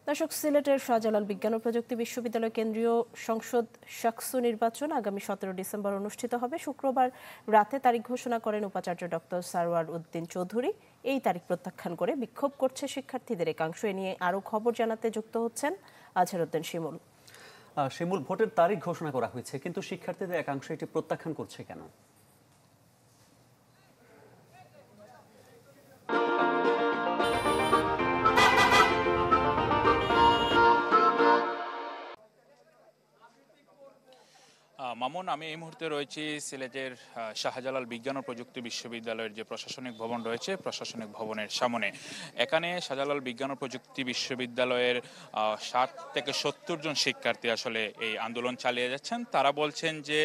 দর্শক, সিলেটের শাহজালাল বিজ্ঞান ও প্রযুক্তি বিশ্ববিদ্যালয় কেন্দ্রীয় সংসদ শাকসু নির্বাচন আগামী 17 ডিসেম্বর অনুষ্ঠিত হবে। শুক্রবার রাতে তারিখ ঘোষণা করেন উপাচার্য ডক্টর সারওয়ার উদ্দিন চৌধুরী। এই তারিখ প্রত্যাখ্যান করে বিক্ষোভ করছে শিক্ষার্থীদের একাংশ। এ নিয়ে আরও খবর জানাতে যুক্ত হচ্ছেন আজহারউদ্দিন শিমুল। শিমুল, ভোটের তারিখ ঘোষণা করা হয়েছে, কিন্তু শিক্ষার্থীদের একাংশ এটি প্রত্যাখ্যান করছে কেন? মামুন, আমি এই মুহূর্তে রয়েছি সিলেটের শাহজালাল বিজ্ঞান ও প্রযুক্তি বিশ্ববিদ্যালয়ের যে প্রশাসনিক ভবন রয়েছে, প্রশাসনিক ভবনের সামনে। এখানে শাহজালাল বিজ্ঞান ও প্রযুক্তি বিশ্ববিদ্যালয়ের 60 থেকে 70 জন শিক্ষার্থী আসলে এই আন্দোলন চালিয়ে যাচ্ছেন। তারা বলছেন যে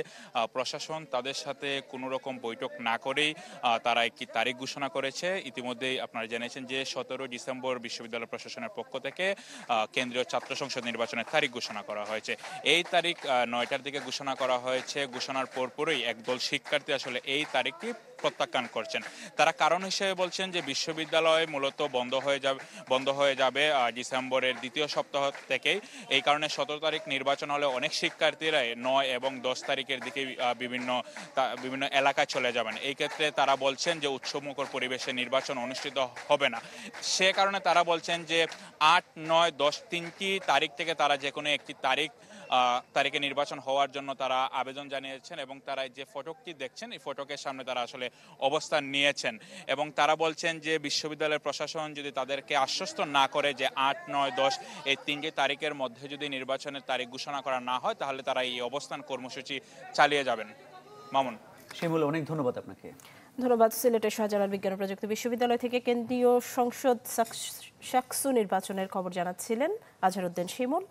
প্রশাসন তাদের সাথে কোনো রকম বৈঠক না করেই তারা একটি তারিখ ঘোষণা করেছে। ইতিমধ্যেই আপনারা জেনেছেন যে 17 ডিসেম্বর বিশ্ববিদ্যালয় প্রশাসনের পক্ষ থেকে কেন্দ্রীয় ছাত্র সংসদ নির্বাচনের তারিখ ঘোষণা করা হয়েছে। এই তারিখ 9টার দিকে ঘোষণা করা হয়েছে। ঘোষণার পরপরই একদল শিক্ষার্থী আসলে এই তারিখটি প্রত্যাখ্যান করছেন। তারা কারণ হিসেবে বলছেন যে বিশ্ববিদ্যালয় মূলত বন্ধ হয়ে যাবে ডিসেম্বরের দ্বিতীয় সপ্তাহ থেকেই। এই কারণে 17 তারিখ নির্বাচন হলে অনেক শিক্ষার্থীরাই 9 এবং 10 তারিখের দিকে বিভিন্ন এলাকায় চলে যাবেন। এই ক্ষেত্রে তারা বলছেন যে উৎসবমুখর পরিবেশে নির্বাচন অনুষ্ঠিত হবে না। সে কারণে তারা বলছেন যে 8, 9, 10 তিনটি তারিখ থেকে তারা যে কোনো একটি তারিখে নির্বাচন হওয়ার জন্য তারা আবেদন জানিয়েছেন, এবং তারা যে ফটকটি দেখছেন এই ফটকের সামনে তারা আসলে অবস্থান নিয়েছেন। এবং তারা বলছেন যে বিশ্ববিদ্যালয়ের প্রশাসন যদি তাদেরকে আশ্বস্ত না করে যে 8, 9, 10 এই তিনটি তারিখের মধ্যে যদি নির্বাচনের তারিখ ঘোষণা করা না হয়, তাহলে তারা এই অবস্থান কর্মসূচি চালিয়ে যাবেন। মামুন। শিমুল, অনেক ধন্যবাদ আপনাকে। ধন্যবাদ। সিলেটের শাহজালাল বিজ্ঞান ও প্রযুক্তি বিশ্ববিদ্যালয় থেকে কেন্দ্রীয় সংসদ শাকসু নির্বাচনের খবর জানাচ্ছিলেন আজহারউদ্দিন শিমুল।